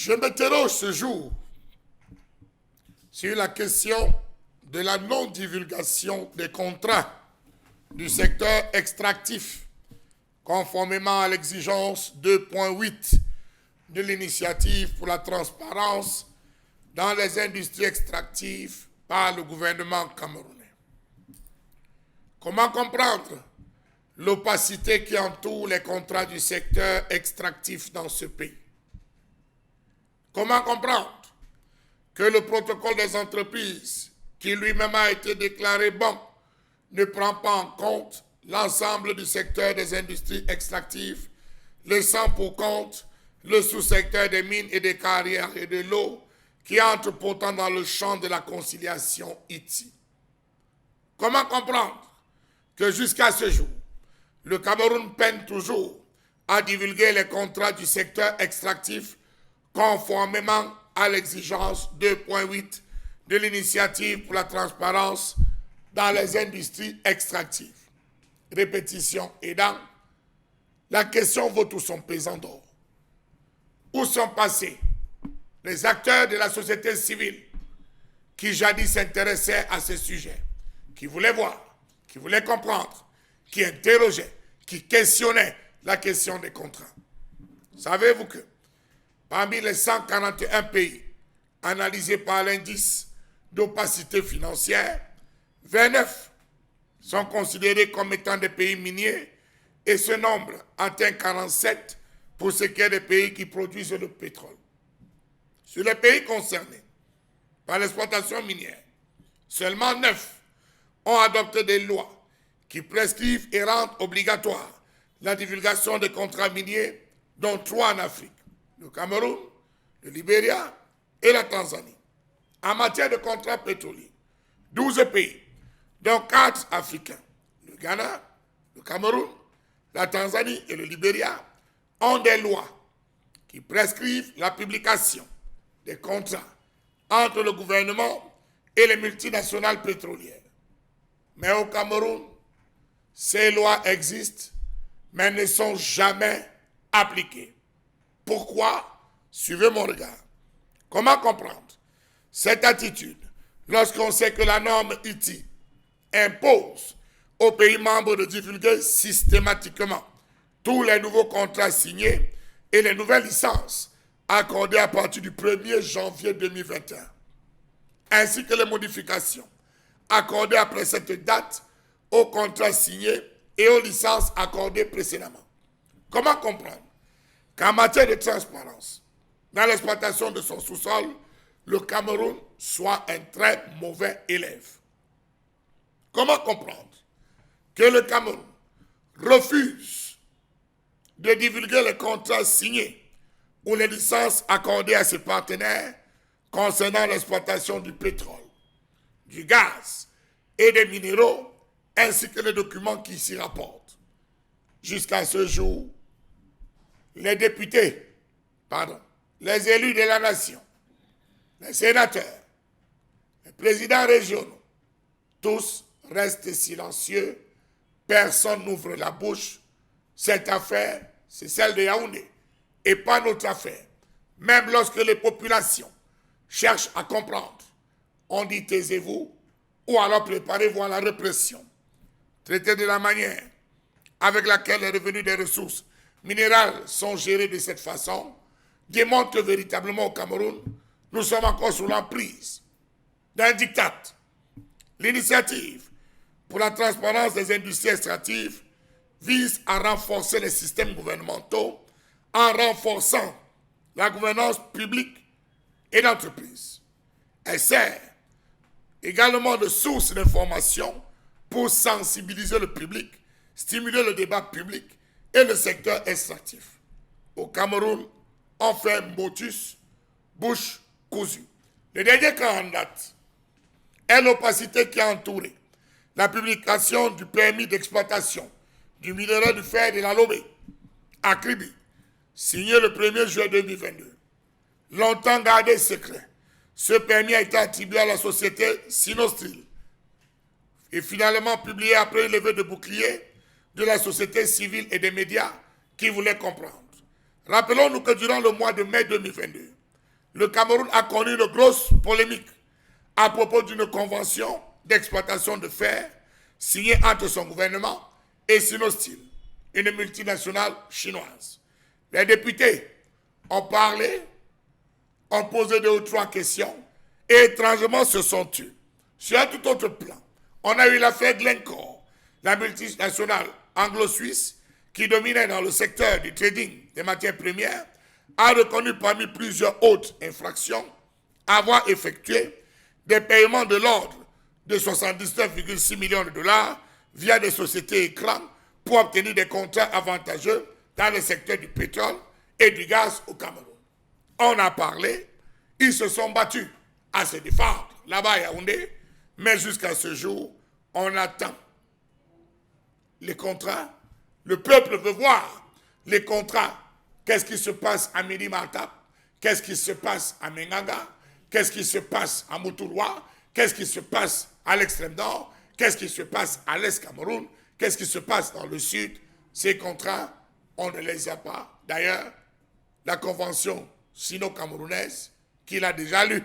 Je m'interroge ce jour sur la question de la non-divulgation des contrats du secteur extractif, conformément à l'exigence 2.8 de l'initiative pour la transparence dans les industries extractives par le gouvernement camerounais. Comment comprendre l'opacité qui entoure les contrats du secteur extractif dans ce pays? Comment comprendre que le protocole des entreprises, qui lui-même a été déclaré bon, ne prend pas en compte l'ensemble du secteur des industries extractives, laissant pour compte le sous-secteur des mines et des carrières et de l'eau, qui entre pourtant dans le champ de la conciliation ITI? Comment comprendre que jusqu'à ce jour, le Cameroun peine toujours à divulguer les contrats du secteur extractif conformément à l'exigence 2.8 de l'initiative pour la transparence dans les industries extractives? Répétition aidant, la question vaut tout son pesant d'or. Où sont passés les acteurs de la société civile qui jadis s'intéressaient à ce sujet, qui voulaient voir, qui voulaient comprendre, qui interrogeaient, qui questionnaient la question des contrats? Savez-vous que parmi les 141 pays analysés par l'indice d'opacité financière, 29 sont considérés comme étant des pays miniers et ce nombre atteint 47 pour ce qui est des pays qui produisent le pétrole. Sur les pays concernés par l'exploitation minière, seulement 9 ont adopté des lois qui prescrivent et rendent obligatoire la divulgation des contrats miniers, dont 3 en Afrique: le Cameroun, le Libéria et la Tanzanie. En matière de contrats pétroliers, 12 pays, dont 4 africains, le Ghana, le Cameroun, la Tanzanie et le Libéria, ont des lois qui prescrivent la publication des contrats entre le gouvernement et les multinationales pétrolières. Mais au Cameroun, ces lois existent, mais ne sont jamais appliquées. Pourquoi? Suivez mon regard. Comment comprendre cette attitude lorsqu'on sait que la norme ITI impose aux pays membres de divulguer systématiquement tous les nouveaux contrats signés et les nouvelles licences accordées à partir du 1er janvier 2021, ainsi que les modifications accordées après cette date aux contrats signés et aux licences accordées précédemment? Comment comprendre qu'en matière de transparence dans l'exploitation de son sous-sol, le Cameroun soit un très mauvais élève? Comment comprendre que le Cameroun refuse de divulguer les contrats signés ou les licences accordées à ses partenaires concernant l'exploitation du pétrole, du gaz et des minéraux, ainsi que les documents qui s'y rapportent? Jusqu'à ce jour, les députés, les élus de la nation, les sénateurs, les présidents régionaux, tous restent silencieux, personne n'ouvre la bouche. Cette affaire, c'est celle de Yaoundé et pas notre affaire. Même lorsque les populations cherchent à comprendre, on dit taisez-vous ou alors préparez-vous à la répression. Traiter de la manière avec laquelle les revenus des ressources minérales sont gérés de cette façon démontre que véritablement au Cameroun, nous sommes encore sous l'emprise d'un diktat. L'initiative pour la transparence des industries extractives vise à renforcer les systèmes gouvernementaux en renforçant la gouvernance publique et d'entreprise. Elle sert également de source d'information pour sensibiliser le public, stimuler le débat public et le secteur extractif. Au Cameroun, on fait motus, bouche cousue. Le dernier cas en date est l'opacité qui a entouré la publication du permis d'exploitation du minerai du fer de la Lomé à Kribi, signé le 1er juillet 2022. Longtemps gardé secret, ce permis a été attribué à la société Sinosteel et finalement publié après une levée de bouclier de la société civile et des médias qui voulaient comprendre. Rappelons-nous que durant le mois de mai 2022, le Cameroun a connu de grosses polémiques à propos d'une convention d'exploitation de fer signée entre son gouvernement et Sinosteel, une multinationale chinoise. Les députés ont parlé, ont posé 2 ou 3 questions et étrangement se sont tus. Sur un tout autre plan, on a eu l'affaire Glencore, la multinationale anglo-suisse qui dominait dans le secteur du trading des matières premières, a reconnu parmi plusieurs autres infractions avoir effectué des paiements de l'ordre de 79,6 millions de dollars via des sociétés écrans pour obtenir des contrats avantageux dans le secteur du pétrole et du gaz au Cameroun. On a parlé, ils se sont battus à se défendre là-bas à Yaoundé, mais jusqu'à ce jour, on attend les contrats. Le peuple veut voir les contrats. Qu'est-ce qui se passe à Midi-Martap? Qu'est-ce qui se passe à Mengaga? Qu'est-ce qui se passe à Moutourwa? Qu'est-ce qui se passe à l'extrême nord? Qu'est-ce qui se passe à l'Est Cameroun? Qu'est-ce qui se passe dans le sud? Ces contrats, on ne les a pas. D'ailleurs, la convention sino-camerounaise, qu'il a déjà lue,